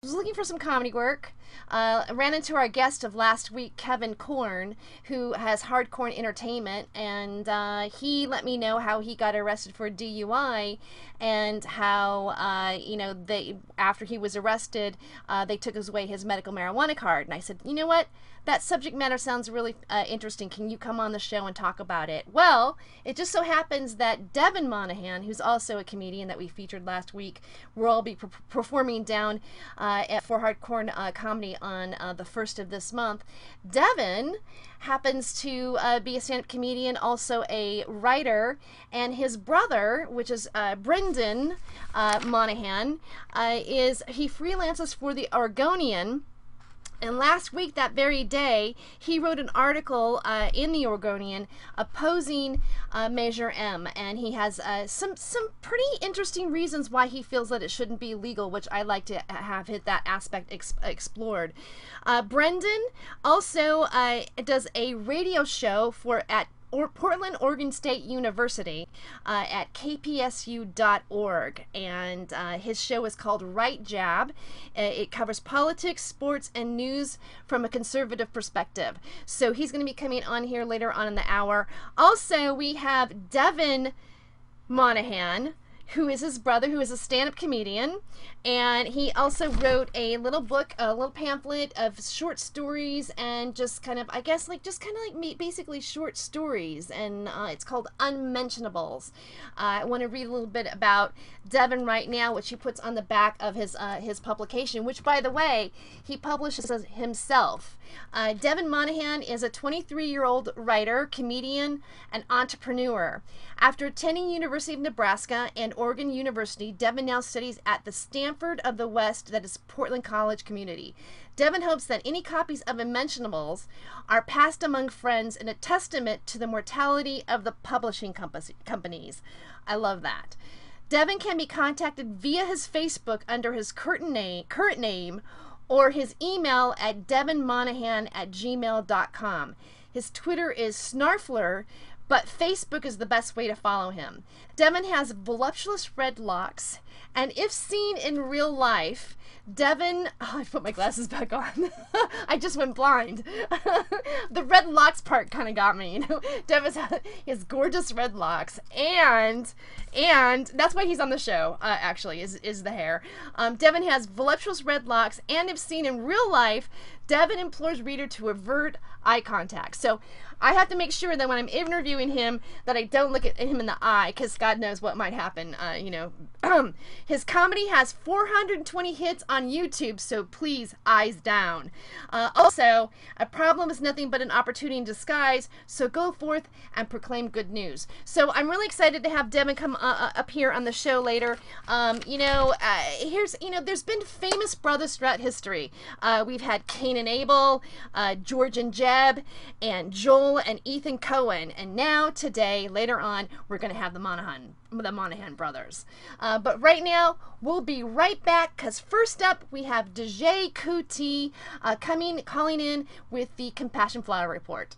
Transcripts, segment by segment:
Was looking for some comedy work. Ran into our guest of last week, Kevin Korn, who has Hardcore Entertainment, and he let me know how he got arrested for DUI, and how they after he was arrested, they took away his medical marijuana card. And I said, you know what? That subject matter sounds really interesting. Can you come on the show and talk about it? Well, it just so happens that Devin Monahan, who's also a comedian that we featured last week, will all be performing down for Hardcore Comedy on the 1st of this month. Devin happens to be a stand-up comedian, also a writer, and his brother, which is Brendan Monahan, he freelances for the Oregonian. And last week, that very day, he wrote an article in the Oregonian opposing Measure M, and he has some pretty interesting reasons why he feels that it shouldn't be legal, which I like to have that aspect explored. Brendan also does a radio show at Portland, Oregon State University at kpsu.org, and his show is called Right Jab. It covers politics, sports, and news from a conservative perspective. So he's going to be coming on here later on in the hour. Also, we have Devin Monahan, who is his brother, who is a stand-up comedian, and he also wrote a little book, a little pamphlet of short stories, and just kind of, I guess, basically short stories, and it's called Unmentionables. I want to read a little bit about Devin right now, which he puts on the back of his publication, which, by the way, he publishes himself. Devin Monahan is a 23-year-old writer, comedian, and entrepreneur. After attending University of Nebraska and Oregon University, Devin now studies at the Stanford of the West, that is Portland College community. Devin hopes that any copies of Unmentionables are passed among friends in a testament to the mortality of the publishing companies. I love that. Devin can be contacted via his Facebook under his current name, or his email at devinmonahan@gmail.com. His Twitter is Snarfler, but Facebook is the best way to follow him. Devin has voluptuous red locks, and if seen in real life, Devin, I put my glasses back on. I just went blind. The red locks part kind of got me, you know. Devin has gorgeous red locks, and that's why he's on the show, actually, is the hair. Devin has voluptuous red locks, and if seen in real life, Devin implores reader to avert eye contact. So I have to make sure that when I'm interviewing him that I don't look at him in the eye, because God knows what might happen, His comedy has 420 hits on YouTube, so please, eyes down. Also, a problem is nothing but an opportunity in disguise, so go forth and proclaim good news. So I'm really excited to have Devin come up here on the show later. There's been famous brothers throughout history. We've had Cain and Abel, George and Jeb, and Joel and Ethan Cohen, and now today, later on, we're going to have the Monahan brothers. But right now, we'll be right back, because first up, we have DJ Kuti calling in with the Compassion Flower Report.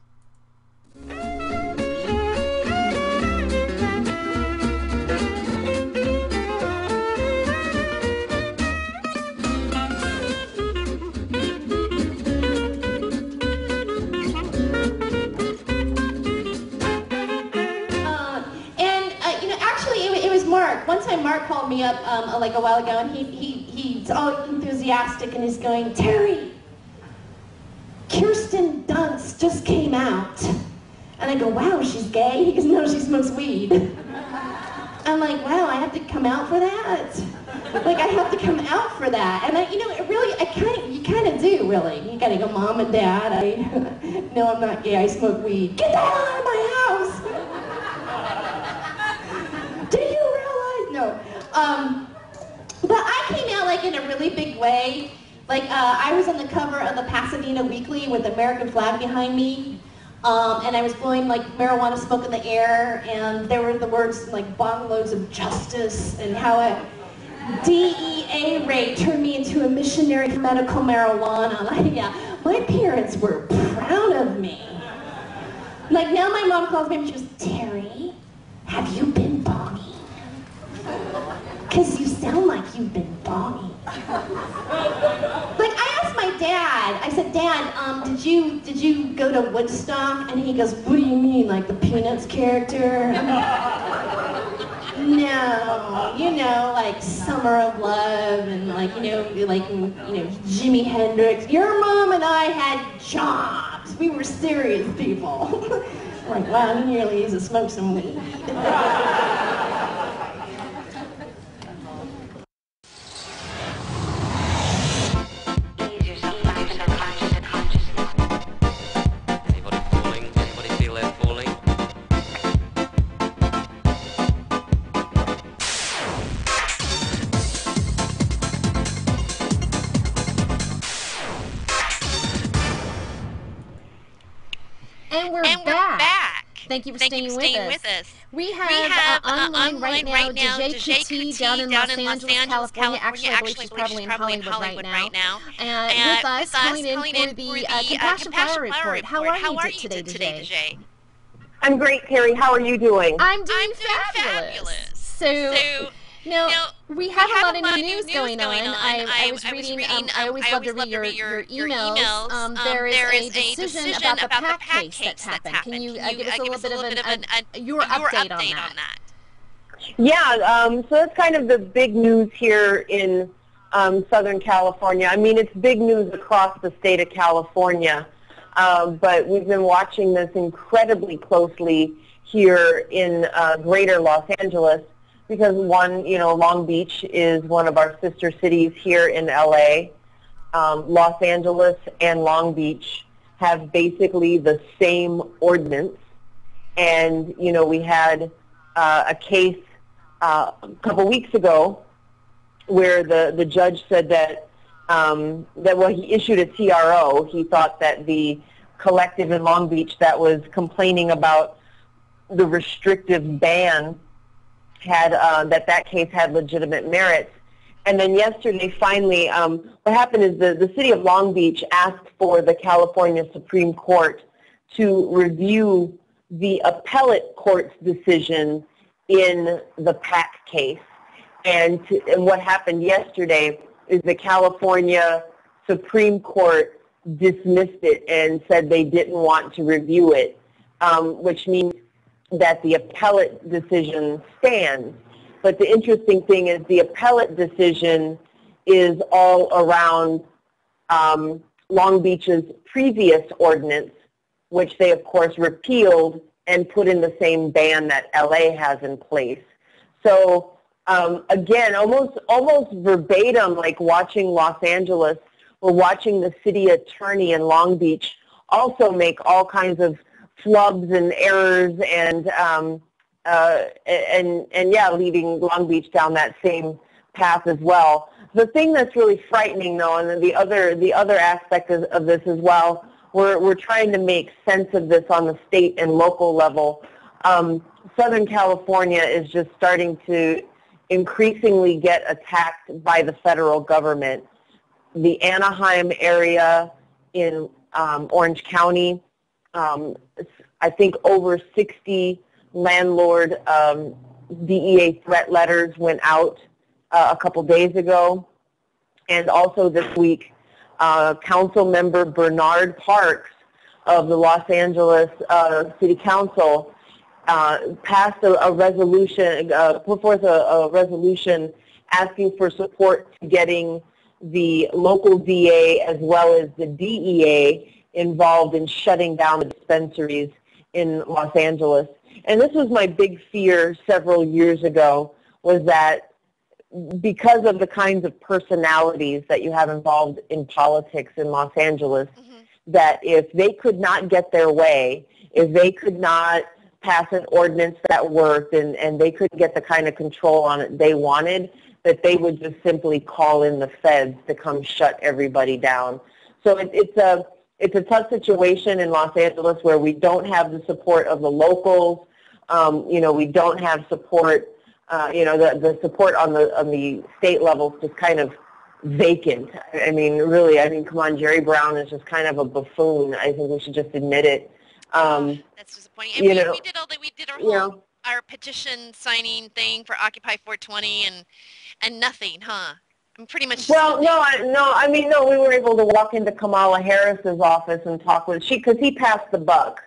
Mark. One time Mark called me up like a while ago, and he's all enthusiastic, and he's going, "Terry, Kirsten Dunst just came out." And I go, "Wow, she's gay?" He goes, "No, she smokes weed." I'm like, "Wow, I have to come out for that?" Like, I have to come out for that. And you kind of do, really. You gotta go, "Mom and Dad, no, I'm not gay, I smoke weed." "Get the hell out of my house!" Do you realize? No. But I came out like in a really big way. Like, I was on the cover of the Pasadena Weekly with the American flag behind me. And I was blowing like marijuana smoke in the air, and there were the words like "bottleloads of justice," and how a DEA raid turned me into a missionary for medical marijuana. Like, yeah, my parents were proud of me. Like, now my mom calls me and she goes, "Terry, have you been bonging? Because you sound like you've been bonging." Like, I asked my dad, I said, Dad, did you go to Woodstock? And he goes, what do you mean, like the Peanuts character? No, you know, like Summer of Love and like, Jimi Hendrix. Your mom and I had jobs. We were serious people. Like, wow, he nearly used to smoke some weed. And we're back. Thank you for staying with us. We have online right now DJ down in Los Angeles, California. Actually, I believe she's probably in Hollywood right now. And with us, calling in for the Compassion Flower Report. How are you today, DJ? I'm great, Terry. How are you doing? I'm doing fabulous. So, now, we have a lot of new news going on. I was reading, I always love to read your emails. There is a decision about the PAC case that's happened. Can you give us a little bit of your update on that? Yeah, so that's kind of the big news here in Southern California. I mean, it's big news across the state of California, but we've been watching this incredibly closely here in greater Los Angeles. Because one, Long Beach is one of our sister cities here in LA. Los Angeles and Long Beach have basically the same ordinance. And, we had a case a couple weeks ago where the judge said that, he issued a TRO. He thought that the collective in Long Beach that was complaining about the restrictive ban had that case had legitimate merits. And then yesterday, finally, what happened is the city of Long Beach asked for the California Supreme Court to review the appellate court's decision in the PAC case. And what happened yesterday is the California Supreme Court dismissed it and said they didn't want to review it, which means that the appellate decision stands. But the interesting thing is the appellate decision is all around Long Beach's previous ordinance, which they, of course, repealed and put in the same ban that LA has in place. So, again, almost verbatim, like watching Los Angeles, we're watching the city attorney in Long Beach also make all kinds of flubs and errors and leading Long Beach down that same path as well. The thing that's really frightening, though, and then the other aspect of this as well, we're trying to make sense of this on the state and local level. Southern California is just starting to increasingly get attacked by the federal government. The Anaheim area in Orange County, I think over 60 landlord DEA threat letters went out a couple days ago. And also this week, Council Member Bernard Parks of the Los Angeles City Council passed a resolution, put forth a resolution asking for support to getting the local DA as well as the DEA involved in shutting down the dispensaries in Los Angeles. And this was my big fear several years ago, was that because of the kinds of personalities that you have involved in politics in Los Angeles, that if they could not get their way, if they could not pass an ordinance that worked and they couldn't get the kind of control on it they wanted, that they would just simply call in the feds to come shut everybody down. So it's a tough situation in Los Angeles where we don't have the support of the locals. We don't have support. The support on the state level is just kind of vacant. I mean, really, come on, Jerry Brown is just kind of a buffoon. I think we should just admit it. That's disappointing. And we did our whole our petition signing thing for Occupy 420 and nothing, huh? I'm pretty much. Well, no, we were able to walk into Kamala Harris's office and talk with because he passed the buck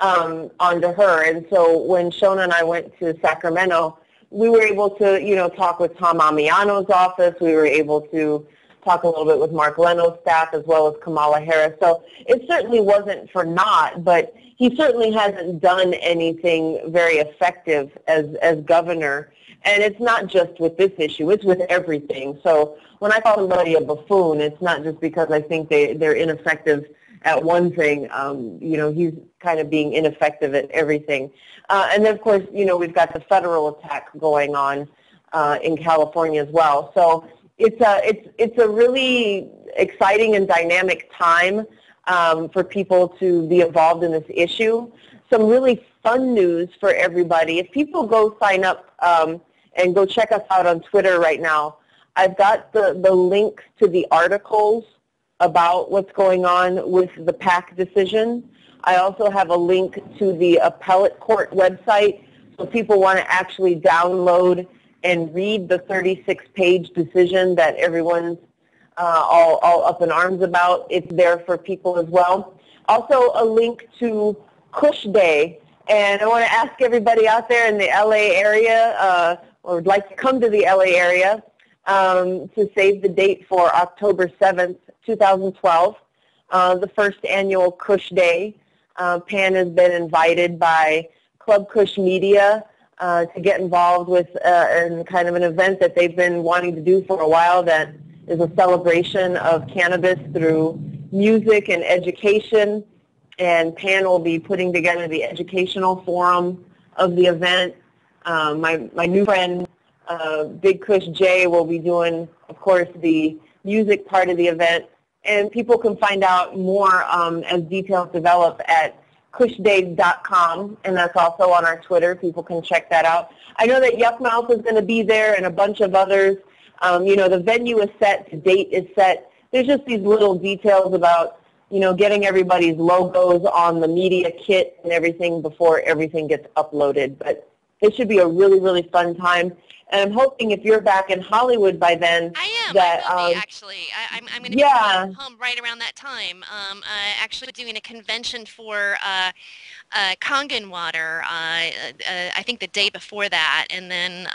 onto her. And so when Shona and I went to Sacramento, we were able to, talk with Tom Amiano's office. We were able to talk a little bit with Mark Leno's staff as well as Kamala Harris. So it certainly wasn't for naught, but he certainly hasn't done anything very effective as governor. And it's not just with this issue, it's with everything. So when I call somebody a buffoon, it's not just because I think they're ineffective at one thing. He's kind of being ineffective at everything. And then, of course, we've got the federal attack going on in California as well. So it's a really exciting and dynamic time for people to be involved in this issue. Some really fun news for everybody. If people go sign up and go check us out on Twitter right now, I've got the links to the articles about what's going on with the PAC decision. I also have a link to the appellate court website, so people want to actually download and read the 36-page decision that everyone's all up in arms about. It's there for people as well. Also a link to Kush Day, and I want to ask everybody out there in the LA area or would like to come to the LA area to save the date for October 7th, 2012, the first annual Kush Day. Pan has been invited by Club Kush Media to get involved with in kind of an event that they've been wanting to do for a while that is a celebration of cannabis through music and education. And Pan will be putting together the educational forum of the event. My new friend, Big Kush Jay, will be doing, of course, the music part of the event. And people can find out more as details develop at kushday.com, and that's also on our Twitter. People can check that out. I know that Yuckmouth is going to be there and a bunch of others. The venue is set, the date is set. There's just these little details about, getting everybody's logos on the media kit and everything before everything gets uploaded. But it should be a really, really fun time. And I'm hoping if you're back in Hollywood by then. I am. That, I will be, actually. I'm going to be home right around that time. Actually doing a convention for Kangen Water, I think the day before that, and then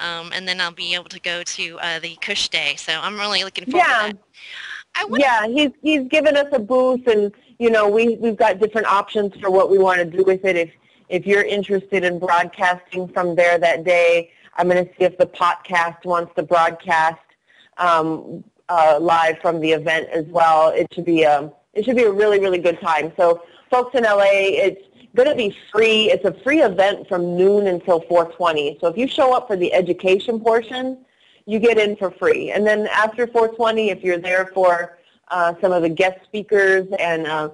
I'll be able to go to the Kush Day. So I'm really looking forward to that. He's given us a booth, and we've got different options for what we want to do with it. If you're interested in broadcasting from there that day, I'm going to see if the podcast wants to broadcast live from the event as well. It should be a really, really good time. So folks in LA, it's going to be free. It's a free event from noon until 4:20. So if you show up for the education portion, you get in for free. And then after 4:20, if you're there for some of the guest speakers, and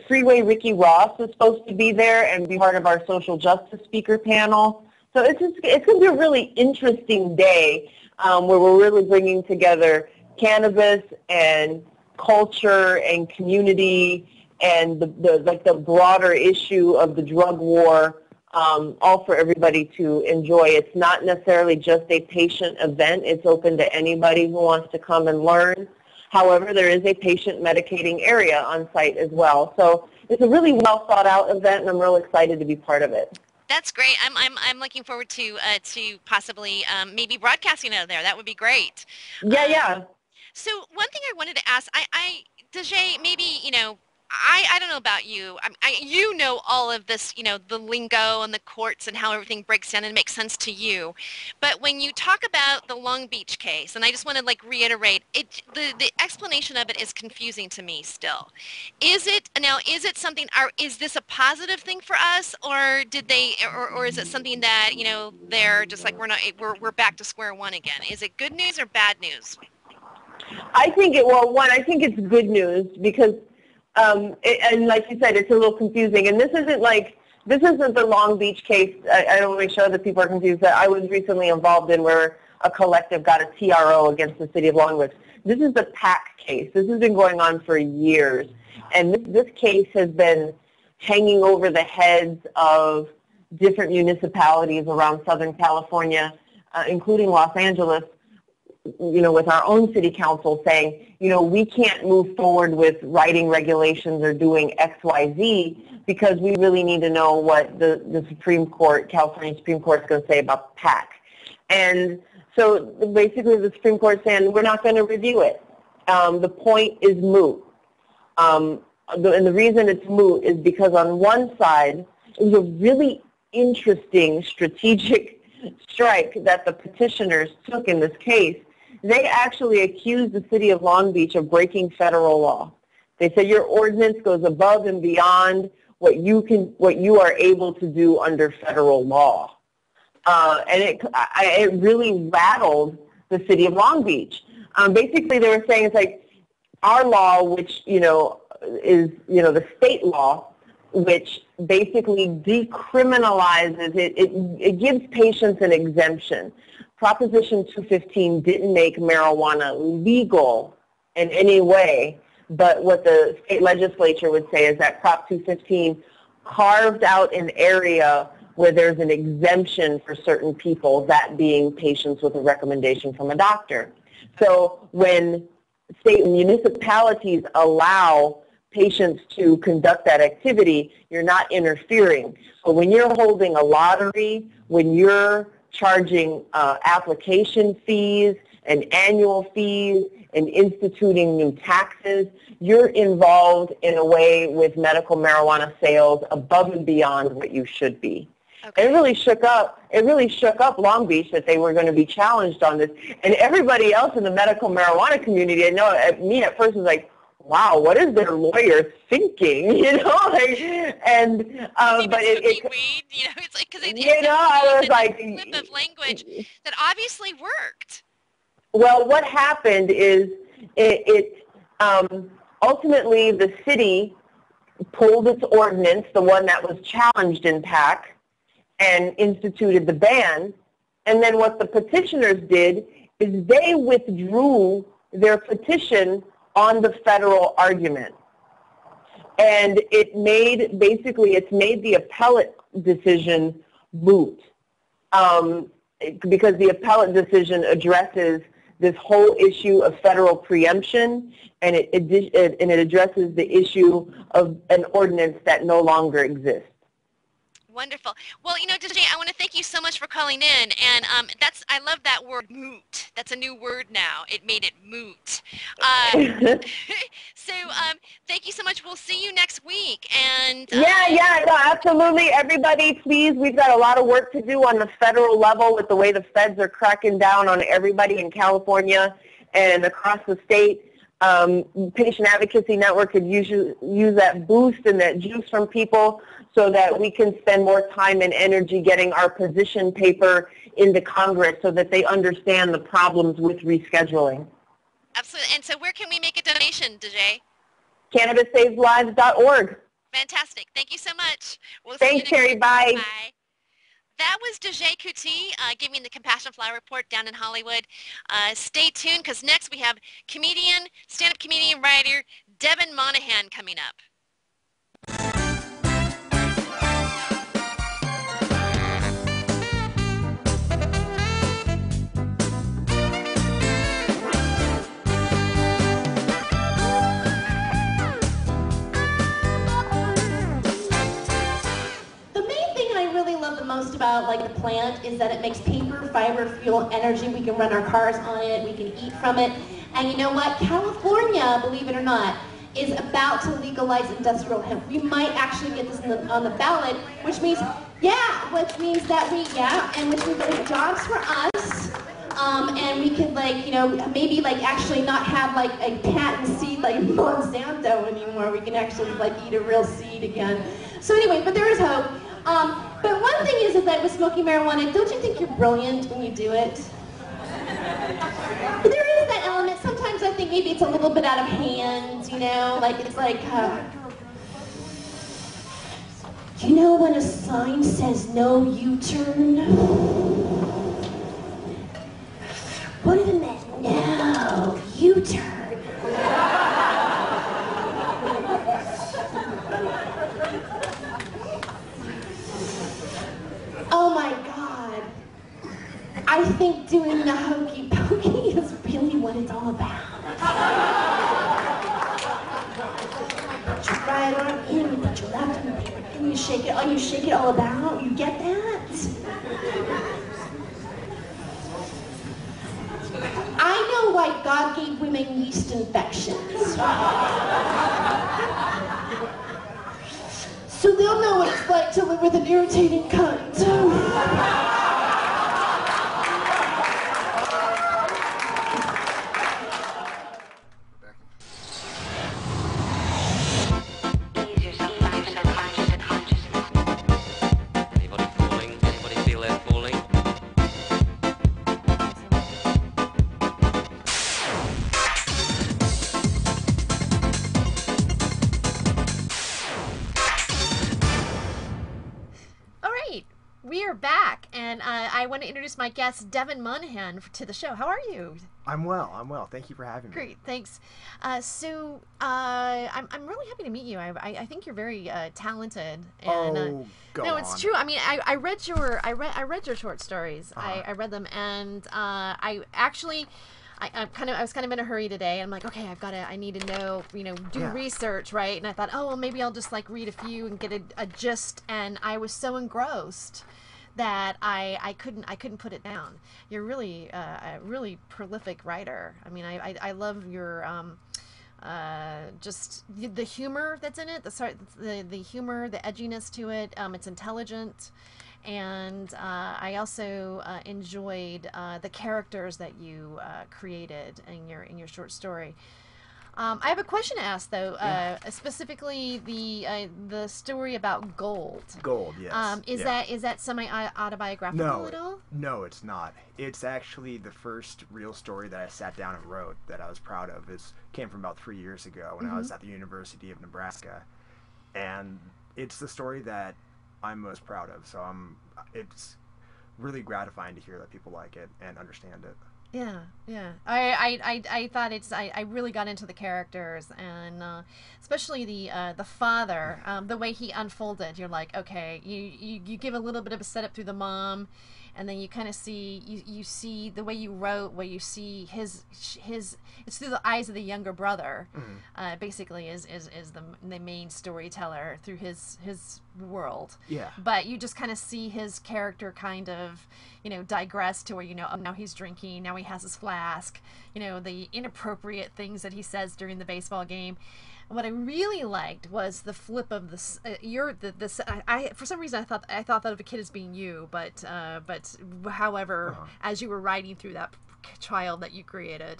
Freeway Ricky Ross is supposed to be there and be part of our social justice speaker panel. So it's going to be a really interesting day where we're really bringing together cannabis and culture and community and the broader issue of the drug war, all for everybody to enjoy. It's not necessarily just a patient event. It's open to anybody who wants to come and learn. However, there is a patient medicating area on site as well. So it's a really well thought out event, and I'm real excited to be part of it. That's great. I'm looking forward to possibly maybe broadcasting out of there. That would be great. Yeah. So one thing I wanted to ask, Dejay, maybe I don't know about you. You know all of this, the lingo and the courts and how everything breaks down and makes sense to you. But when you talk about the Long Beach case, and I just want to reiterate, the explanation of it is confusing to me still. Is it something? Is this a positive thing for us, or or is it something that they're just like we're back to square one again? Is it good news or bad news? I think I think it's good news because. And like you said, it's a little confusing. And this isn't the Long Beach case. I don't want to make sure that people are confused that I was recently involved in where a collective got a TRO against the city of Long Beach. This is the PAC case. This has been going on for years. And this case has been hanging over the heads of different municipalities around Southern California, including Los Angeles, with our own city council saying, we can't move forward with writing regulations or doing X, Y, Z because we really need to know what the Supreme Court, California Supreme Court, is going to say about PAC. And so basically the Supreme Court is saying we're not going to review it. The point is moot. And the reason it's moot is because on one side, it was a really interesting strategic strike that the petitioners took in this case. They actually accused the city of Long Beach of breaking federal law. They said your ordinance goes above and beyond what you are able to do under federal law. And it really rattled the city of Long Beach. Basically, they were saying it's like our law, which is the state law, which basically decriminalizes it. It gives patients an exemption. Proposition 215 didn't make marijuana legal in any way, but what the state legislature would say is that Prop 215 carved out an area where there's an exemption for certain people, that being patients with a recommendation from a doctor. So when state and municipalities allow patients to conduct that activity, you're not interfering. But when you're holding a lottery, when you're charging application fees and annual fees and instituting new taxes, you're involved in a way with medical marijuana sales above and beyond what you should be. Okay. It really shook up Long Beach that they were going to be challenged on this. And everybody else in the medical marijuana community, I know me at first was like, wow, what is their lawyer thinking? But weed, it's like because I was like, flip of language that obviously worked. Well, what happened is ultimately the city pulled its ordinance, the one that was challenged in PAC, and instituted the ban. And then what the petitioners did is they withdrew their petition on the federal argument. And it's made the appellate decision moot because the appellate decision addresses this whole issue of federal preemption, and it addresses the issue of an ordinance that no longer exists. Wonderful. Well, Desjay, I want to thank you so much for calling in, and I love that word moot. That's a new word now. It made it moot. So thank you so much. We'll see you next week. And no, absolutely. Everybody, please, we've got a lot of work to do on the federal level with the way the feds are cracking down on everybody in California and across the state. Patient Advocacy Network could use that boost and that juice from people so that we can spend more time and energy getting our position paper into Congress so that they understand the problems with rescheduling. Absolutely. And so where can we make a donation, Desjay? CannabisSavesLives.org. Fantastic. Thank you so much. Thanks, Terry. Bye. Bye. That was Desjay Kuti giving the Compassion Flower Report down in Hollywood. Stay tuned because next we have stand-up comedian, writer, Devin Monahan coming up. Most about the plant is that it makes paper, fiber, fuel, energy. We can run our cars on it. We can eat from it. And you know what? California, believe it or not, is about to legalize industrial hemp. We might actually get this on the ballot, which means there's jobs for us. And we could maybe actually not have a patent seed like Monsanto anymore. We can actually eat a real seed again. So anyway, but there is hope. But one thing is that with smoking marijuana, don't you think you're brilliant when you do it? But there is that element. Sometimes I think maybe it's a little bit out of hand, it's when a sign says no U-turn? What if it meant no U-turn? Oh my God. I think doing the hokey pokey is right arm in, you put your left arm in, and you shake it all about. You get that? I know why God gave women yeast infections. So they'll know what it's like to live with an irritating cunt. Anybody fooling? Anybody feel they're fooling? All right, we are back, and I want to introduce my guest, Devin Monahan, to the show. How are you? I'm well. Thank you for having me. Great, thanks. I'm really happy to meet you. I think you're very talented. And, Go no, on. it's true. I mean, I read your short stories. Uh-huh. I read them, and I actually. I was kind of in a hurry today. I'm like, okay, I need to know, do Yeah. research, right? And I thought, oh, well, maybe I'll just like read a few and get a gist. And I was so engrossed that I couldn't put it down. You're really a really prolific writer. I mean, I love your just the humor that's in it. The humor, the edginess to it. It's intelligent. And I also enjoyed the characters that you created in your short story. I have a question to ask, though. Specifically, the story about gold. Gold, yes. Is that semi autobiographical at all? No, it's not. It's actually the first real story that I sat down and wrote that I was proud of. It came from about 3 years ago when I was at the University of Nebraska, and it's the story that I'm most proud of. So it's really gratifying to hear that people like it and understand it. Yeah. I thought I really got into the characters, and especially the father, the way he unfolded. You're like, okay, you give a little bit of a setup through the mom, and then you kind of see you see the way you wrote, where you see his it's through the eyes of the younger brother. Basically is the main storyteller through his world. Yeah. But you just kind of see his character kind of digress to where oh, now he's drinking, now he has his flask, the inappropriate things that he says during the baseball game. What I really liked was the flip of this. I for some reason I thought that of a kid as being you, but however, as you were writing through that child that you created,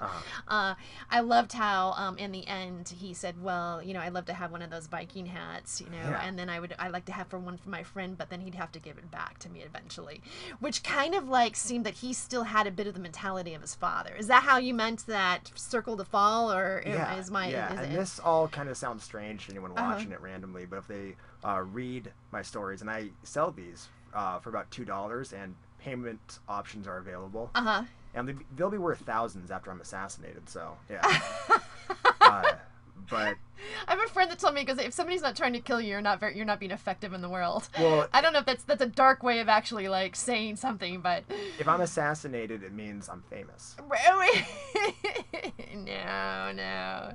I loved how in the end he said, well, I'd love to have one of those Viking hats, and then I'd like to have one for my friend, but then he'd have to give it back to me eventually, which kind of like seemed that he still had a bit of the mentality of his father. Is that how you meant that circle to fall, or is this all kind of sounds strange to anyone watching it randomly, but if they read my stories, and I sell these for about $2, and payment options are available. And they'll be worth thousands after I'm assassinated, so, yeah. But I have a friend that told me, because if somebody's not trying to kill you, you're not being effective in the world. Well, I don't know if that's a dark way of actually like saying something, but if I'm assassinated, it means I'm famous. No.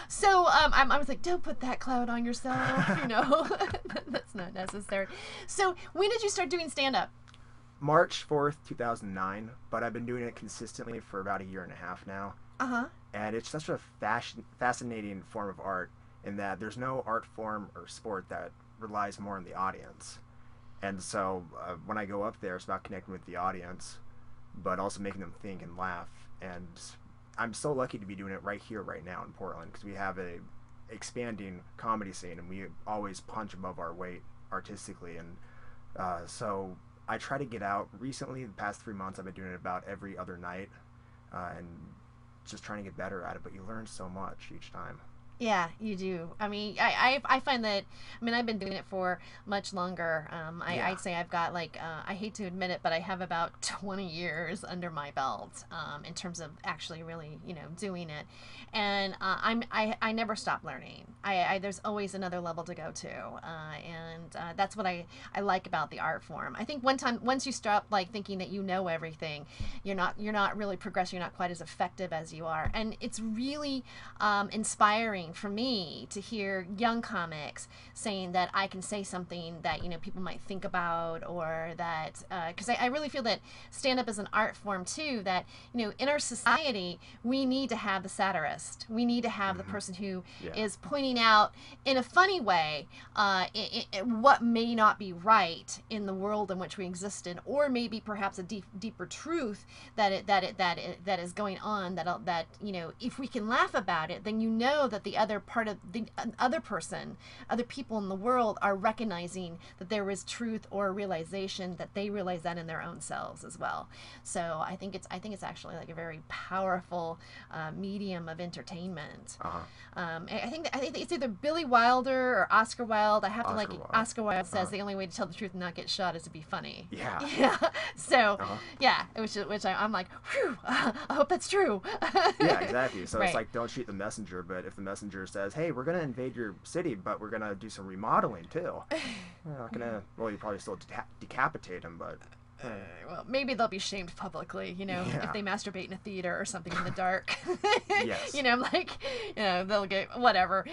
So I was like, don't put that cloud on yourself. That's not necessary. So when did you start doing stand-up? March 4th, 2009, but I've been doing it consistently for about 1.5 years now. And it's such a fascinating form of art in that there's no art form or sport that relies more on the audience. And so when I go up there, it's about connecting with the audience, but also making them think and laugh. And I'm so lucky to be doing it right here, right now in Portland, because we have a expanding comedy scene, and we always punch above our weight artistically. And so I try to get out. Recently, the past 3 months, I've been doing it about every other night, and just trying to get better at it. But you learn so much each time. Yeah, you do. I mean, I find that, I've been doing it for much longer. I'd say I've got I hate to admit it, but I have about 20 years under my belt in terms of actually really, doing it. And I never stop learning. There's always another level to go to, and that's what I like about the art form. I think once you stop like thinking that you know everything, you're not really progressing. You're not quite as effective as you are, and it's really inspiring for me to hear young comics saying that I can say something that people might think about, or that because I really feel that stand-up is an art form too. That in our society we need to have the satirist. We need to have the person who is pointing out in a funny way what may not be right in the world in which we exist in, or maybe perhaps a deeper truth that is going on. That if we can laugh about it, then that the other part of the other person, other people in the world are recognizing that there is truth or realization, that they realize that in their own selves as well. So I think it's actually like a very powerful medium of entertainment. I think it's either Billy Wilder or Oscar Wilde. I have to like Wilde. Oscar Wilde says the only way to tell the truth and not get shot is to be funny. Yeah. Yeah. So which I'm like, whew, I hope that's true. Yeah, exactly. So Right. It's like, don't shoot the messenger, but if the messenger says, hey, we're going to invade your city, but we're going to do some remodeling too. You're not going to, well, you probably still decapitate him, but... Well, maybe they'll be shamed publicly, if they masturbate in a theater or something in the dark. Yes. Like, they'll get whatever.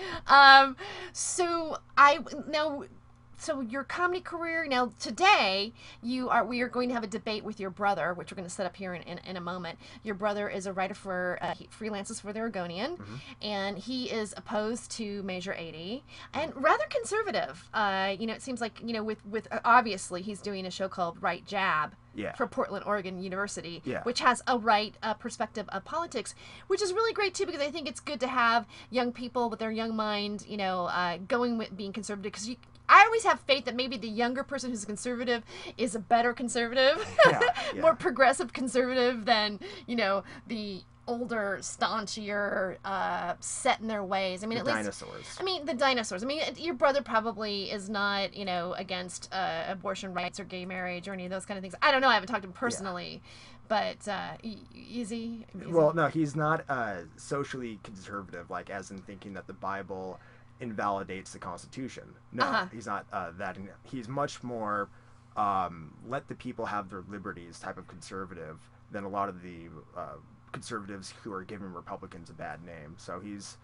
So your comedy career now today, we are going to have a debate with your brother, which we're going to set up here in a moment. Your brother is a writer for he freelances for the Oregonian, and he is opposed to Measure 80 and rather conservative. It seems like with obviously he's doing a show called Right Jab. Yeah. For Portland, Oregon University, Yeah. which has a right perspective of politics, which is really great too, because I think it's good to have young people with their young mind, going with being conservative, because I always have faith that maybe the younger person who's conservative is a better conservative, more progressive conservative than, the older, staunchier, set in their ways. I mean, the dinosaurs. The dinosaurs. Your brother probably is not, against abortion rights or gay marriage or any of those kind of things. I don't know. I haven't talked to him personally. But is he? Well, no, he's not socially conservative, like as in thinking that the Bible invalidates the Constitution. No, he's not that. He's much more let the people have their liberties type of conservative than a lot of the conservatives who are giving Republicans a bad name. So he's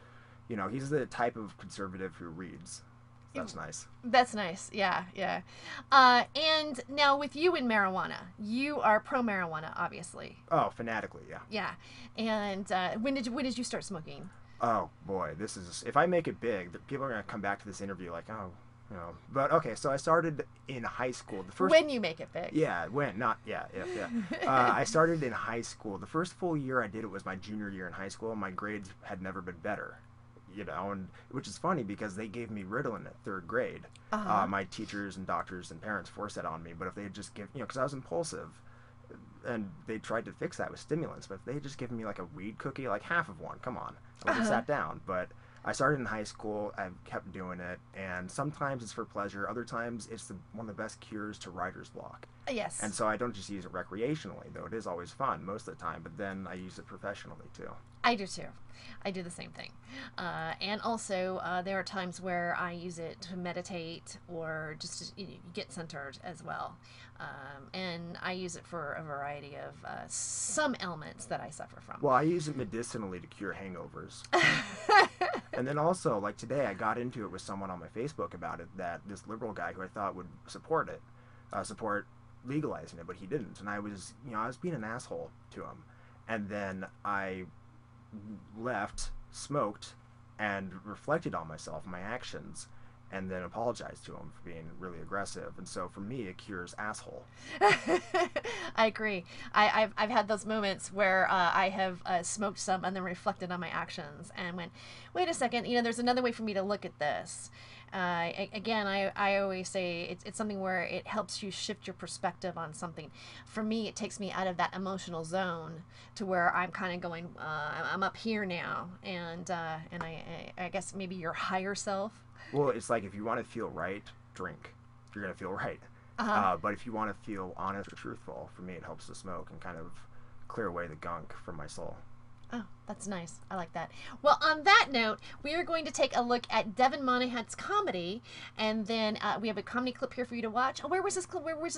the type of conservative who reads. That's nice. That's nice. Yeah. And now with you in marijuana, you are pro marijuana, obviously. Oh, fanatically, yeah. Yeah. And when did you start smoking? Oh boy, this is, if I make it big, people are gonna come back to this interview like, oh, But okay, so I started in high school. When you make it big. Yeah, I started in high school. The first full year I did it was my junior year in high school. My grades had never been better, and which is funny because they gave me Ritalin at third grade. My teachers and doctors and parents forced that on me. But if they had just because I was impulsive, and they tried to fix that with stimulants, but if they had just given me like a weed cookie, like half of one, come on, I would have sat down. But I started in high school. I've kept doing it, and sometimes it's for pleasure. Other times it's one of the best cures to writer's block. Yes. And so I don't just use it recreationally, though it is always fun most of the time, but then I use it professionally too. I do too. I do the same thing. And also there are times where I use it to meditate or just to get centered as well. And I use it for a variety of some ailments that I suffer from. Well, I use it medicinally to cure hangovers. And then also, like today, I got into it with someone on my Facebook about it, that this liberal guy who I thought would support legalizing it, but he didn't. And I was being an asshole to him. And then I left, smoked, and reflected on myself and my actions, and then apologized to him for being really aggressive. And so for me, it cures asshole. I agree. I've had those moments where I have smoked some and then reflected on my actions and went, wait a second, there's another way for me to look at this. Again, I always say it's something where it helps you shift your perspective on something. For me, it takes me out of that emotional zone to where I'm kind of going, I'm up here now, and I guess maybe your higher self. Well, it's like if you want to feel right, drink. You're going to feel right. But if you want to feel honest or truthful, for me, it helps to smoke and kind of clear away the gunk from my soul. Oh, that's nice. I like that. Well, on that note, we are going to take a look at Devin Monahan's comedy, and then we have a comedy clip here for you to watch. Oh, where was this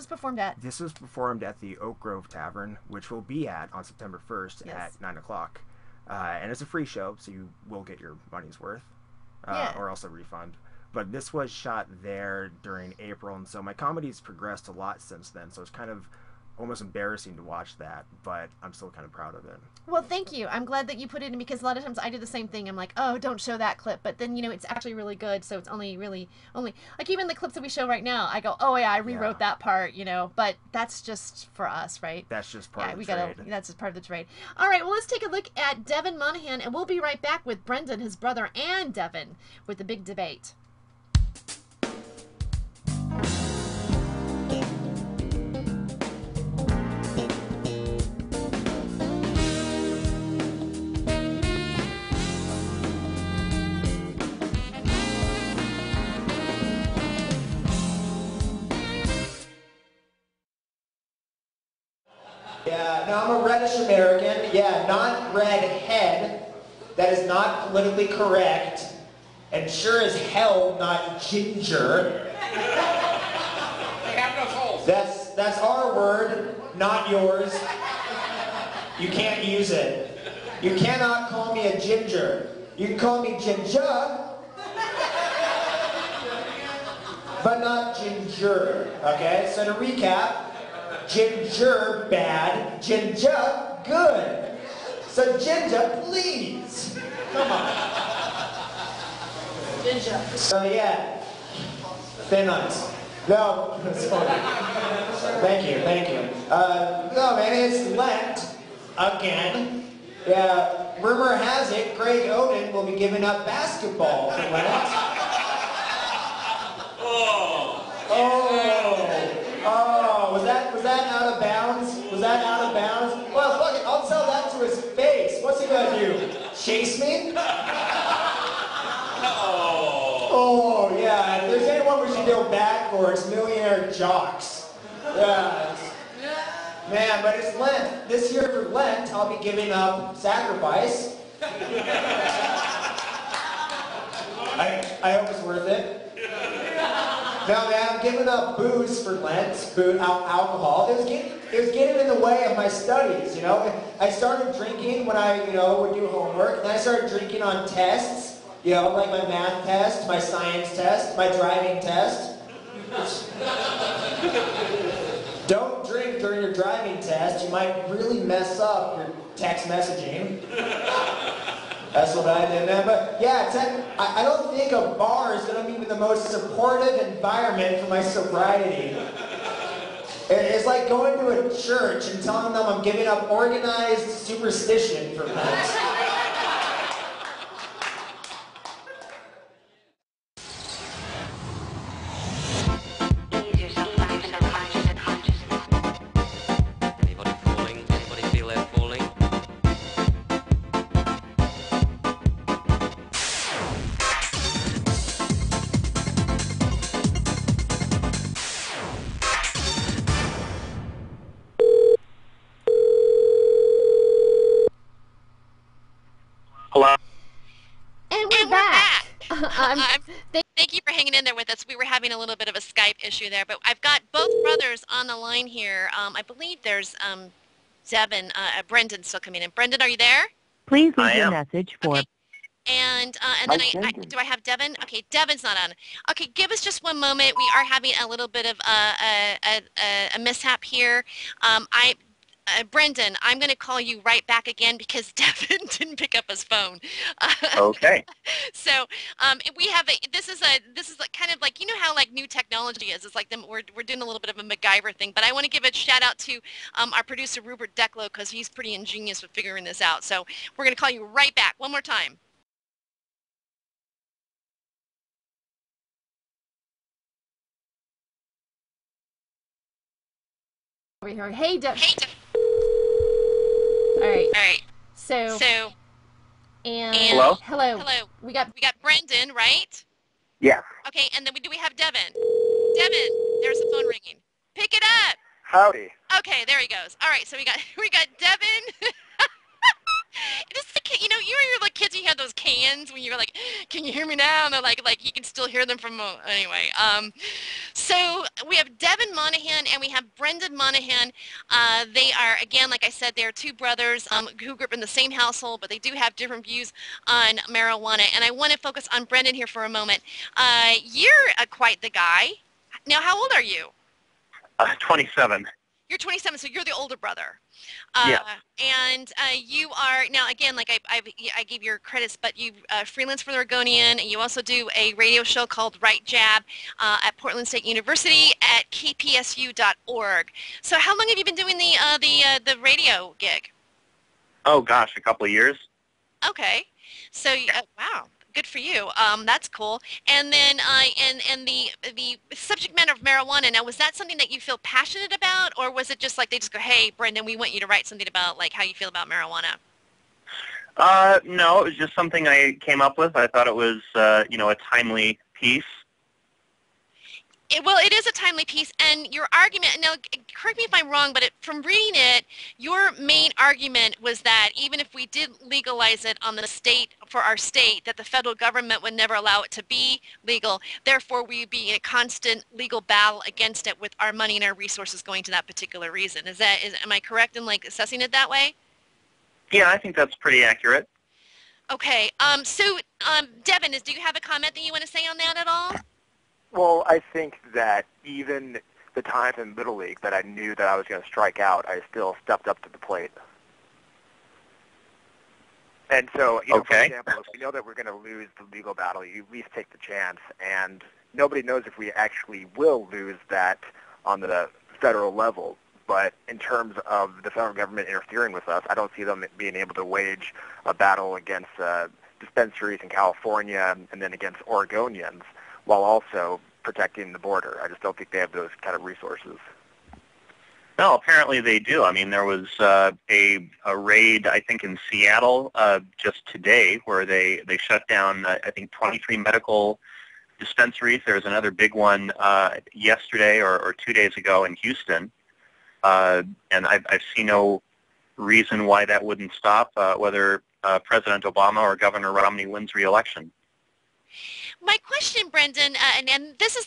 performed at? This was performed at the Oak Grove Tavern, which we'll be at on September 1st at 9 o'clock. And it's a free show, so you will get your money's worth, or else a refund. But this was shot there during April, and so my comedy's progressed a lot since then, so it's kind of almost embarrassing to watch that, but I'm still kind of proud of it. Well, thank you. I'm glad that you put it in, because a lot of times I do the same thing. I'm like, oh, don't show that clip, but then, it's actually really good, so it's only like even the clips that we show right now, I go, oh yeah, I rewrote that part, but that's just for us, right? That's just part of the trade. That's just part of the trade. All right, well, let's take a look at Devin Monahan, and we'll be right back with Brendan, his brother, and Devin with the big debate. Yeah, no, I'm a reddish American. Yeah, not redhead. That is not politically correct. And sure as hell not ginger. They have no souls. That's our word, not yours. You can't use it. You cannot call me a ginger. You can call me ginger, but not ginger. Okay, so to recap, ginger, bad. Ginger, good. So ginger, please. Come on. Ginger. So yeah. Thin ice. No, it's funny. Thank you. No, man, it's Lent. Again. Yeah, rumor has it Greg Oden will be giving up basketball for Lent. Oh, was that out of bounds? Was that out of bounds? Well, fuck it, I'll tell that to his face. What's he gonna do? Chase me? Oh, yeah, if there's anyone we should go back for, it's millionaire jocks. Yeah. Man, but it's Lent. This year for Lent, I'll be giving up sacrifice. I hope it's worth it. No, man, I'm giving up booze for Lent, alcohol. It was getting in the way of my studies, I started drinking when I, would do homework, and then I started drinking on tests, like my math test, my science test, my driving test. Don't drink during your driving test. You might really mess up your text messaging. That's what I did, man. But yeah, I don't think a bar is going to be the most supportive environment for my sobriety. It's like going to a church and telling them I'm giving up organized superstition for Lent. Anybody falling? Anybody feel they're falling? Hello? And we're back. Thank you for hanging in there with us. We were having a little bit of a Skype issue there, but I've got both brothers on the line here. I believe there's Devin, Brendan still coming in. Brendan, are you there? Please leave your message for... Okay. And then do I have Devin? Okay, Devin's not on. Okay, give us just one moment. We are having a little bit of a mishap here. Brendan, I'm going to call you right back again because Devin didn't pick up his phone. Okay. So we have this is like kind of like, how like new technology is. It's like we're doing a little bit of a MacGyver thing. But I want to give a shout out to our producer Rupert Declo because he's pretty ingenious with figuring this out. So we're going to call you right back one more time. Over here. Hey, All right. So. And Hello? Hello. We got Brendan, right? Yeah. Okay, and then do we have Devin? Devin, there's the phone ringing. Pick it up. Howdy. Okay, there he goes. All right, so we got Devin. Just the you know, you were like kids. You had those cans when you were like, "Can you hear me now?" And they're like you can still hear them from anyway. So we have Devin Monahan and we have Brendan Monahan. They are again, like I said, they are two brothers who grew up in the same household, but they do have different views on marijuana. And I want to focus on Brendan here for a moment. You're quite the guy. Now, how old are you? 27. You're 27, so you're the older brother. Yes. And you are, now again, like I gave your credits, but you freelance for the Oregonian, and you also do a radio show called Right Jab at Portland State University at kpsu.org. So how long have you been doing the radio gig? Oh, gosh, a couple of years. Okay. So, wow. Good for you. That's cool. And then, and the subject matter of marijuana. Now, was that something that you feel passionate about, or was it just like they just go, "Hey, Brendan, we want you to write something about like how you feel about marijuana"? No, it was just something I came up with. I thought it was, you know, a timely piece. Well, it is a timely piece, and your argument, now correct me if I'm wrong, but from reading it, your main argument was that even if we did legalize it on the state, for our state, that the federal government would never allow it to be legal, therefore we'd be in a constant legal battle against it with our money and our resources going to that particular reason. Am I correct in like assessing it that way? Yeah, I think that's pretty accurate. Okay, Devin, do you have a comment that you want to say on that at all? Well, I think that even the times in Little League that I knew that I was going to strike out, I still stepped up to the plate. And so, you know, for example, if we know that we're going to lose the legal battle, you at least take the chance. And nobody knows if we actually will lose that on the federal level. But in terms of the federal government interfering with us, I don't see them being able to wage a battle against dispensaries in California and then against Oregonians, while also protecting the border. I just don't think they have those kind of resources. No, apparently they do. I mean, there was a raid, I think, in Seattle just today where they shut down, I think, 23 medical dispensaries. There was another big one yesterday or 2 days ago in Houston. And I've seen no reason why that wouldn't stop, whether President Obama or Governor Romney wins re-election. My question, Brendan, and this is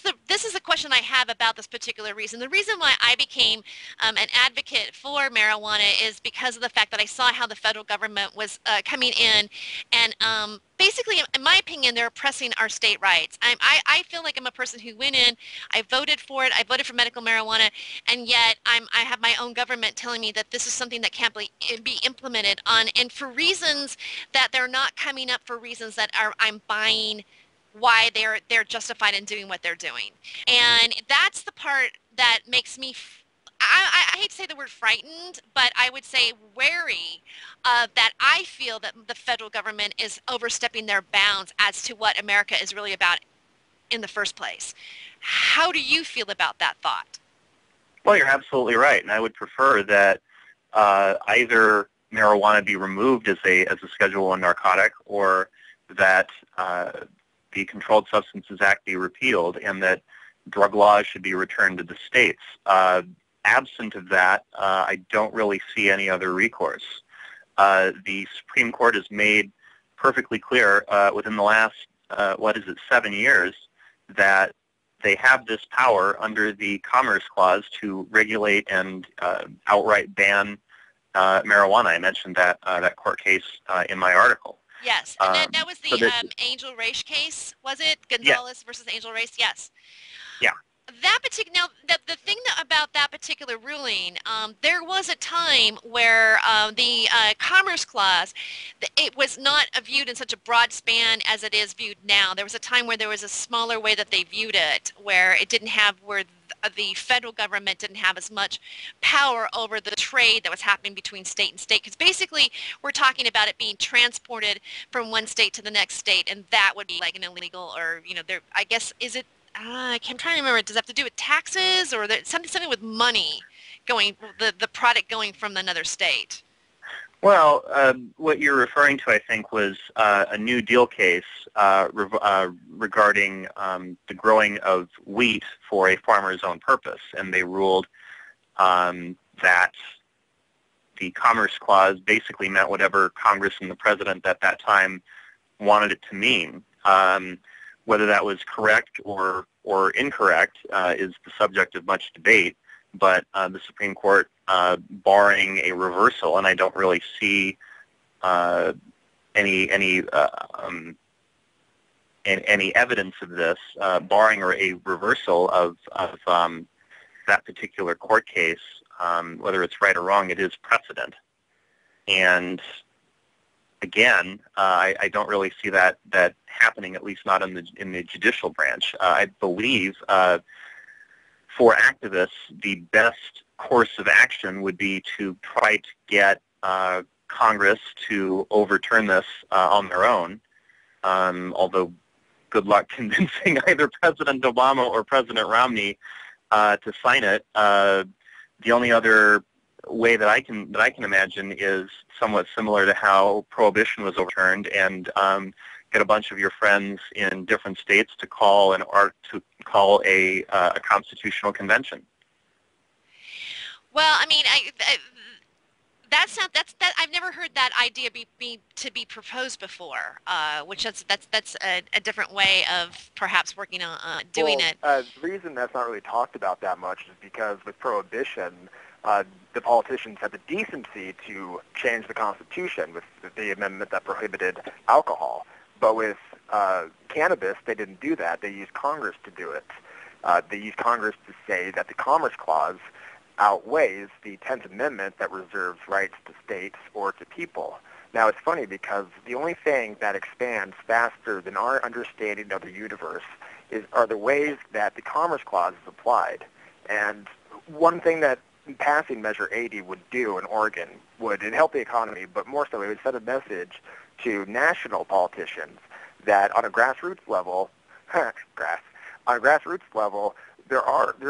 the question I have about this particular reason. The reason why I became an advocate for marijuana is because of the fact that I saw how the federal government was coming in and basically, in my opinion, they're oppressing our state rights. I feel like I'm a person who went in, I voted for it, I voted for medical marijuana, and yet I have my own government telling me that this is something that can't be implemented on, and for reasons that they're not coming up for reasons that I'm buying why they're justified in doing what they're doing. And that's the part that makes me, I hate to say the word frightened, but I would say wary that I feel that the federal government is overstepping their bounds as to what America is really about in the first place. How do you feel about that thought? Well, you're absolutely right, and I would prefer that either marijuana be removed as a Schedule I narcotic, or that the Controlled Substances Act be repealed, and that drug laws should be returned to the states. Absent of that, I don't really see any other recourse. The Supreme Court has made perfectly clear within the last, 7 years, that they have this power under the Commerce Clause to regulate and outright ban marijuana. I mentioned that court case in my article. Yes, and that was the Angel Race case, was it? Gonzalez versus Angel Race, yes. Yeah. That particular, now, the thing about that particular ruling, there was a time where the Commerce Clause, it was not viewed in such a broad span as it is viewed now. There was a time where there was a smaller way that they viewed it, where it didn't have, where the federal government didn't have as much power over the trade that was happening between state and state. Because basically, we're talking about it being transported from one state to the next state, and that would be like an illegal, or, you know, there, I guess, is it, I'm trying to remember, does it have to do with taxes, or something with money going, the product going from another state? Well, what you're referring to, I think, was a New Deal case regarding the growing of wheat for a farmer's own purpose, and they ruled that the Commerce Clause basically meant whatever Congress and the President at that time wanted it to mean. Whether that was correct or incorrect is the subject of much debate, but the Supreme Court, barring a reversal, and I don't really see any evidence of this, barring a reversal of that particular court case, whether it's right or wrong, it is precedent. And again, I don't really see that happening, at least not in the judicial branch. I believe for activists, the best course of action would be to try to get Congress to overturn this on their own, although good luck convincing either President Obama or President Romney to sign it. The only other way that I can imagine is somewhat similar to how Prohibition was overturned, and get a bunch of your friends in different states to call a constitutional convention. Well, I mean, I've never heard that idea be proposed before, which that's a different way of perhaps working on doing it. The reason that's not really talked about that much is because with Prohibition, the politicians had the decency to change the Constitution with the amendment that prohibited alcohol. But with cannabis, they didn't do that. They used Congress to do it. They used Congress to say that the Commerce Clause outweighs the 10th Amendment that reserves rights to states or to people. Now, it's funny because the only thing that expands faster than our understanding of the universe are the ways that the Commerce Clause is applied. And one thing that passing Measure 80 would do in Oregon would help the economy, but more so it would send a message to national politicians that on a grassroots level, there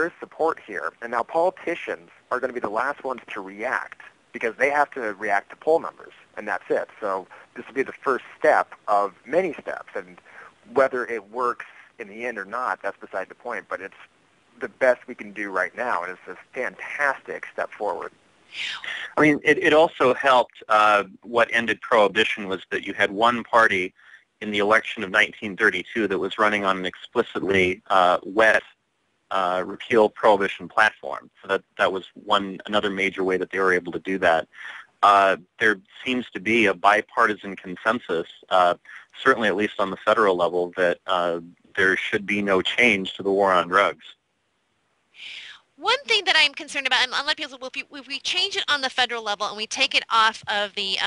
is support here. And now politicians are going to be the last ones to react because they have to react to poll numbers, and that's it. So this will be the first step of many steps, and whether it works in the end or not, that's beside the point, but it's the best we can do right now, and it's a fantastic step forward. I mean, it also helped. What ended Prohibition was that you had one party in the election of 1932 that was running on an explicitly wet repeal Prohibition platform. So that was another major way that they were able to do that. There seems to be a bipartisan consensus, certainly at least on the federal level, that there should be no change to the war on drugs. One thing that I'm concerned about, and a lot of people say, well, if we change it on the federal level and we take it off of the,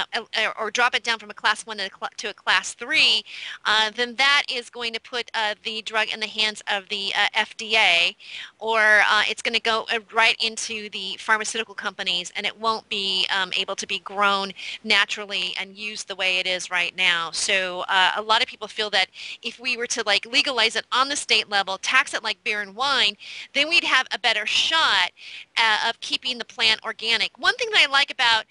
or drop it down from a Class 1 to a Class 3, then that is going to put the drug in the hands of the FDA, or it's going to go right into the pharmaceutical companies, and it won't be able to be grown naturally and used the way it is right now. So a lot of people feel that if we were to legalize it on the state level, tax it like beer and wine, then we'd have a better shot of keeping the plant organic. One thing that I like about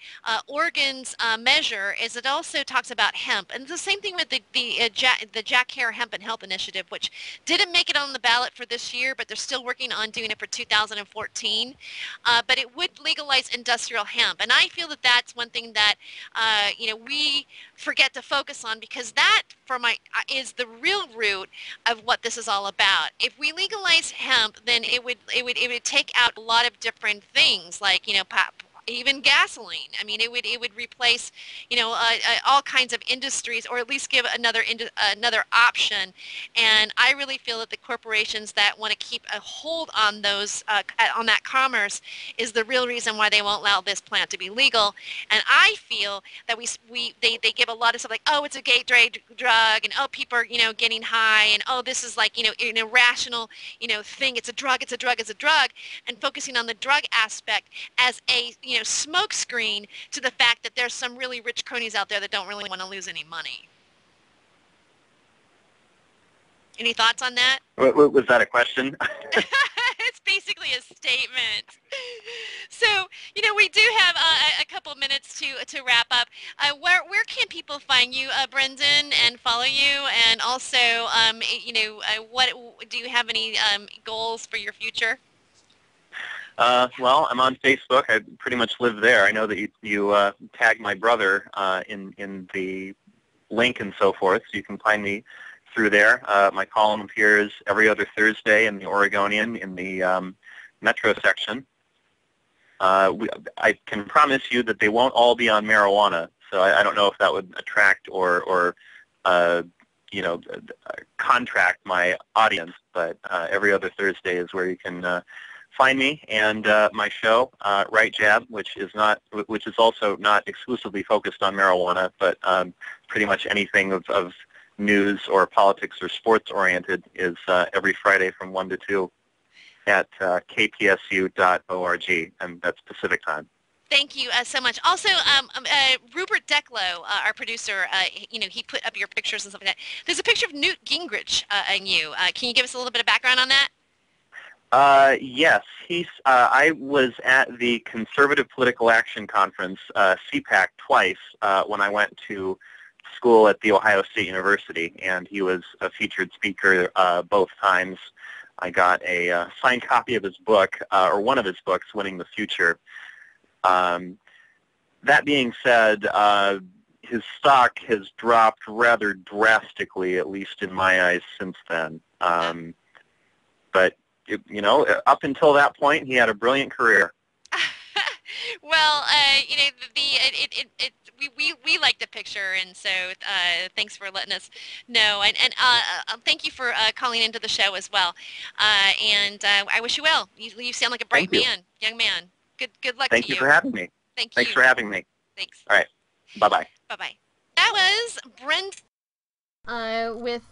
Oregon's measure is it also talks about hemp, and it's the same thing with the Jack Hare Hemp and Health Initiative, which didn't make it on the ballot for this year, but they're still working on doing it for 2014. But it would legalize industrial hemp, and I feel that that's one thing that we forget to focus on, because that is the real root of what this is all about. If we legalize hemp, then it would take out a lot of different things, like even gasoline. I mean, it would replace all kinds of industries, or at least give another option. And I really feel that the corporations that want to keep a hold on those on that commerce is the real reason why they won't allow this plant to be legal. And I feel that they give a lot of stuff like, oh, it's a gateway drug, and oh, people are getting high, and oh, this is like an irrational thing. It's a drug. It's a drug. It's a drug, and focusing on the drug aspect as a smoke screen to the fact that there's some really rich cronies out there that don't really want to lose any money. Any thoughts on that? Was that a question? It's basically a statement. So, we do have a couple minutes to wrap up. Where can people find you, Brendan, and follow you? And also, what do you have any goals for your future? Well, I'm on Facebook. I pretty much live there. I know that you tagged my brother in the link and so forth, so you can find me through there. My column appears every other Thursday in the Oregonian in the Metro section. I can promise you that they won't all be on marijuana, so I don't know if that would attract or contract my audience, but every other Thursday is where you can find me, and my show, Right Jab, which is also not exclusively focused on marijuana, but pretty much anything of news or politics or sports oriented is every Friday from 1 to 2 at kpsu.org, and that's Pacific time. Thank you so much. Also, Rupert Declo, our producer, he put up your pictures and stuff like that. There's a picture of Newt Gingrich and you. Can you give us a little bit of background on that? Yes, I was at the Conservative Political Action Conference, CPAC, twice when I went to school at The Ohio State University, and he was a featured speaker both times. I got a signed copy of his book, or one of his books, Winning the Future. That being said, his stock has dropped rather drastically, at least in my eyes, since then. But up until that point, he had a brilliant career. Well, we like the picture, and so thanks for letting us know, and thank you for calling into the show as well. And I wish you well. You sound like a bright man, young man. Good luck to you. Thank you for having me. Thank you. Thanks for having me. Thanks. All right. Bye-bye. Bye-bye. That was Brent. With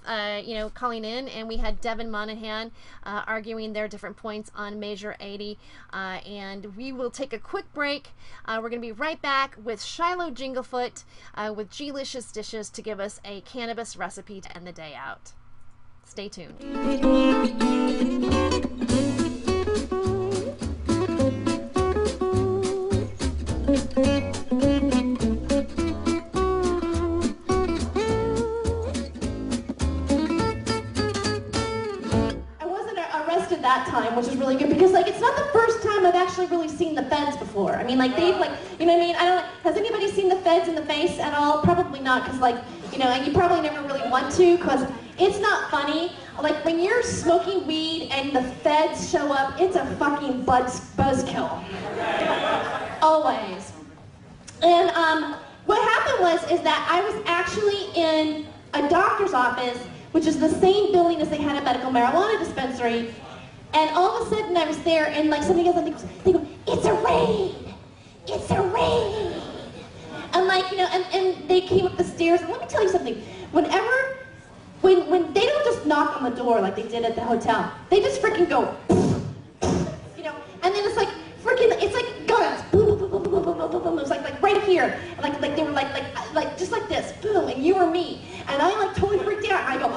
calling in, and we had Devin Monahan arguing their different points on Measure 80, and we will take a quick break. We're going to be right back with Shiloh Jinglefoot with G-licious Dishes to give us a cannabis recipe to end the day out. Stay tuned. That time, which is really good, because it's not the first time I've actually really seen the feds before. I mean, they've I don't, has anybody seen the feds in the face at all? Probably not, because and you probably never really want to, because it's not funny. When you're smoking weed and the feds show up, it's a fucking buzzkill. Always. And what happened is that I was actually in a doctor's office, which is the same building as they had a medical marijuana dispensary. And all of a sudden I was there, and somebody goes, they go, it's a raid! It's a raid! And and they came up the stairs, and let me tell you something. When they don't just knock on the door like they did at the hotel, they just freaking go, and then it's it's like guns, boom, boom, boom, boom, boom, boom, boom, boom. It was like right here, and they were like just like this, boom, and you or me, and I totally freaked out, and I go,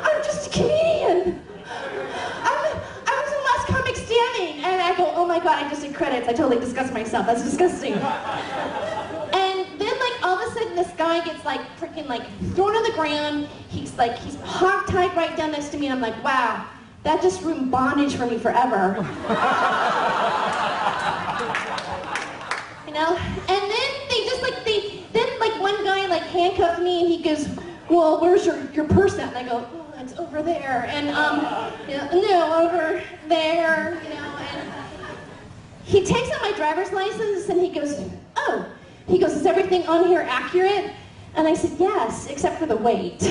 I'm just a comedian. I was the last comic standing, and I go, oh my god, I just did credits. I totally disgust myself. That's disgusting. And then all of a sudden this guy gets freaking thrown on the ground. He's hog-tied right down next to me, and I'm like, wow, that just ruined bondage for me forever. And then they just one guy handcuffed me, and he goes, well, where's your purse at? And I go, oh, it's over there. And no, over there, and he takes out my driver's license, and he goes, oh, is everything on here accurate? And I said, yes, except for the weight.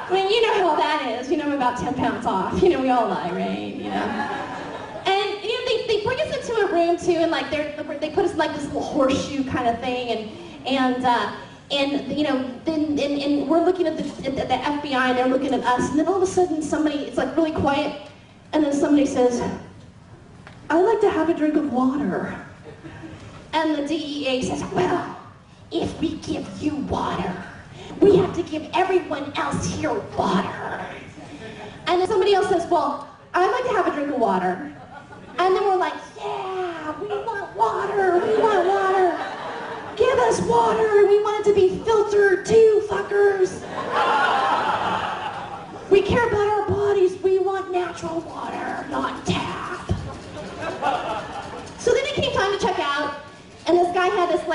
I mean, you know how that is. I'm about 10 pounds off. We all lie, right? And they bring us into a room too, and they put us in this little horseshoe kind of thing, and then we're looking at the FBI, and they're looking at us, and then all of a sudden it's really quiet, and then somebody says, I'd like to have a drink of water. And the DEA says, well, if we give you water, we have to give everyone else here water. And then somebody else says, well, I'd like to have a drink of water. And then we're like, yeah, we want water, we want water. Give us water, we want it to be filtered too, fuckers. We care about our bodies, we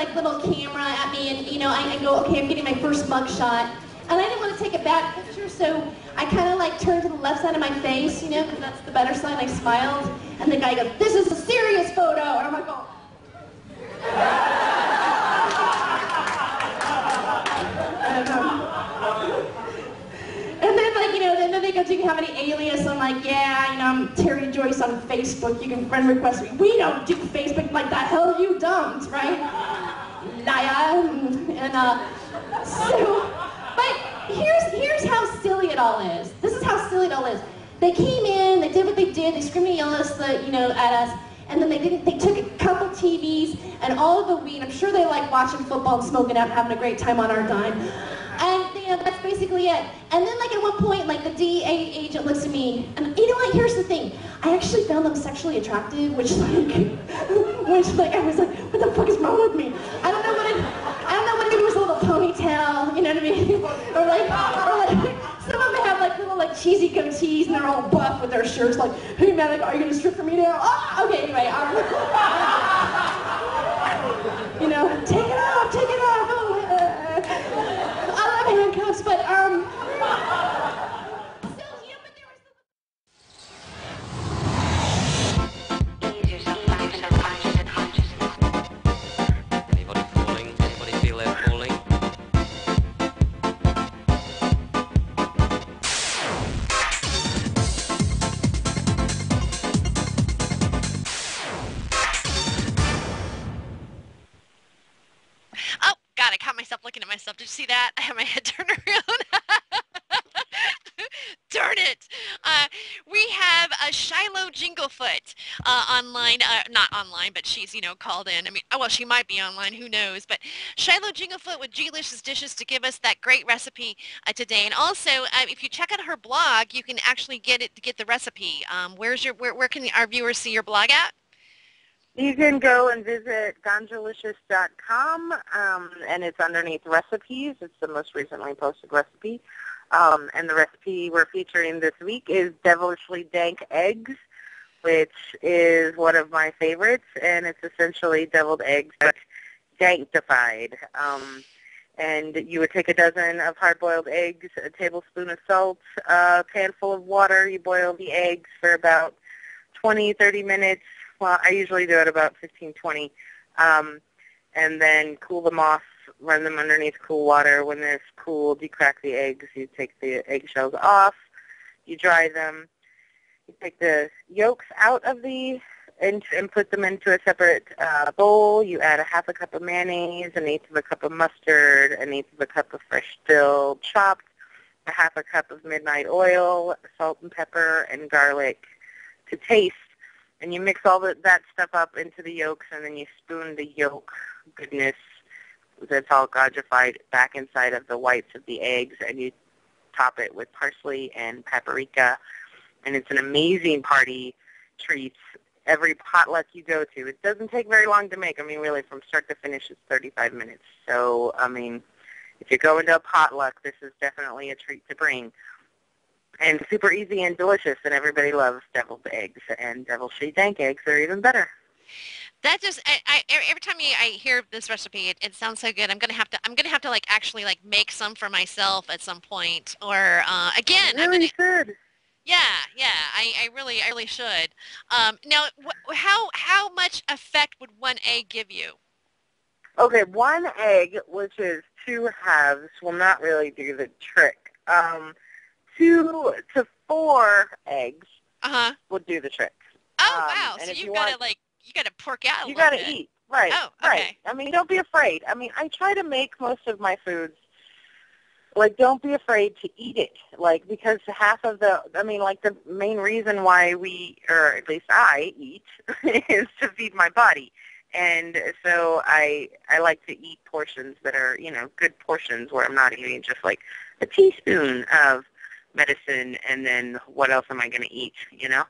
like little camera at me, and I go, okay, I'm getting my first mug shot. And I didn't want to take a bad picture, so I kind of like turned to the left side of my face, because that's the better side. I smiled, and the guy goes, "This is a serious photo," and I'm like, "Oh." And then then they go, "Do you have any alias?" I'm like, "Yeah, I'm Terry Joyce on Facebook. You can friend request me." "We don't do Facebook." Like, the hell you don't, right? Liar. And so. But here's how silly it all is. This is how silly it all is. They came in, they did what they did, they screamed and yelled at us, and then they took a couple TVs and all of the weed. I'm sure they like watching football and smoking out and having a great time on our dime. And that's basically it. And then at one point, the DEA agent looks at me, and you know what, here's the thing. I actually found them sexually attractive, which I was like, what the fuck is wrong with me? I don't know what it was, a little ponytail, you know what I mean? or like some of them have little cheesy goatees, and they're all buff with their shirts, like, "Hey man, are you gonna strip for me now?" "Oh, okay, anyway, take it off, take it off. I love handcuffs, but Anybody falling? Anybody feel they're falling? Oh, God, I caught myself looking at myself. Did you see that? I had my head turned around. Darn it. We have a Shiloh Jinglefoot online, not online, but she's, called in. I mean, well, she might be online, who knows, but Shiloh Jinglefoot with G-Licious Dishes to give us that great recipe today. And also, if you check out her blog, you can actually get the recipe. Where can our viewers see your blog at? You can go and visit ganjalicious.com, and it's underneath recipes. It's the most recently posted recipe. And the recipe we're featuring this week is devilishly dank eggs, which is one of my favorites, and it's essentially deviled eggs but danktified. And you would take a dozen of hard-boiled eggs, a tablespoon of salt, a pan full of water. You boil the eggs for about 20, 30 minutes. Well, I usually do it about 15, 20. And then cool them off, run them underneath cool water. When they're cooled, you crack the eggs. You take the eggshells off. You dry them. You take the yolks out of and put them into a separate bowl. You add a half a cup of mayonnaise, an eighth of a cup of mustard, an eighth of a cup of fresh dill chopped, a half a cup of midnight oil, salt and pepper, and garlic to taste. And you mix all that stuff up into the yolks, and then you spoon the yolk goodness that's all gajified back inside of the whites of the eggs, and you top it with parsley and paprika. And it's an amazing party treat every potluck you go to. It doesn't take very long to make. I mean, really, from start to finish, it's 35 minutes. So, I mean, if you're going to a potluck, this is definitely a treat to bring. And super easy and delicious, and everybody loves deviled eggs, and devilishly dank eggs are even better. That just every time I hear this recipe, it sounds so good. I'm gonna have to actually make some for myself at some point, or again. You really should. Yeah, I really should. Now, how much effect would one egg give you? Okay, one egg, which is 2 halves, will not really do the trick. 2 to 4 eggs will do the trick. Oh wow! So you gotta pork out a little bit. You gotta eat, right? Oh, okay. Right. I mean, don't be afraid. I mean, I try to make most of my foods. Don't be afraid to eat it. Because half of the main reason why we, or at least I, eat is to feed my body. And so I like to eat portions that are, good portions where I'm not eating just a teaspoon of medicine and then what else am I going to eat, Yeah.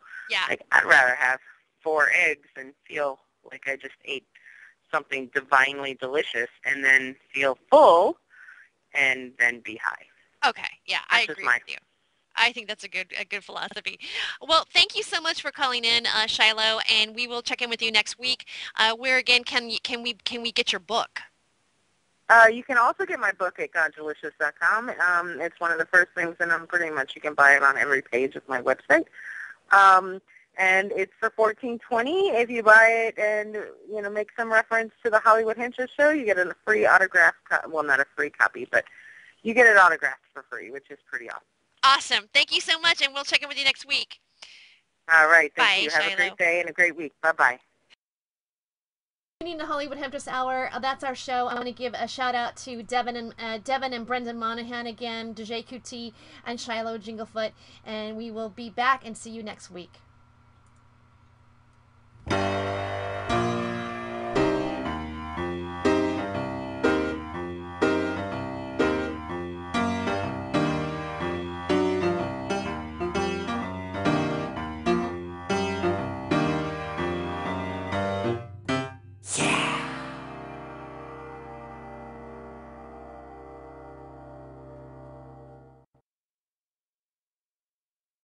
I'd rather have 4 eggs and feel like I just ate something divinely delicious and then feel full and then be high. Okay, yeah, I agree with you. I think that's a good philosophy. Well, thank you so much for calling in, Shiloh, and we will check in with you next week. Where again can we get your book? You can also get my book at goddelicious.com. It's one of the first things, and pretty much you can buy it on every page of my website. And it's for $14.20. If you buy it and make some reference to the Hollywood Hemptress show, you get a free autograph. Well, not a free copy, but you get it autographed for free, which is pretty awesome. Awesome. Thank you so much, and we'll check in with you next week. All right. Thank Bye, you. Have Shiloh. a great day and a great week. Bye-bye. The Hollywood Hemptress Hour. That's our show. I want to give a shout out to Devin and Brendan Monahan again, DJ QT, and Shiloh Jinglefoot, and we will be back and see you next week.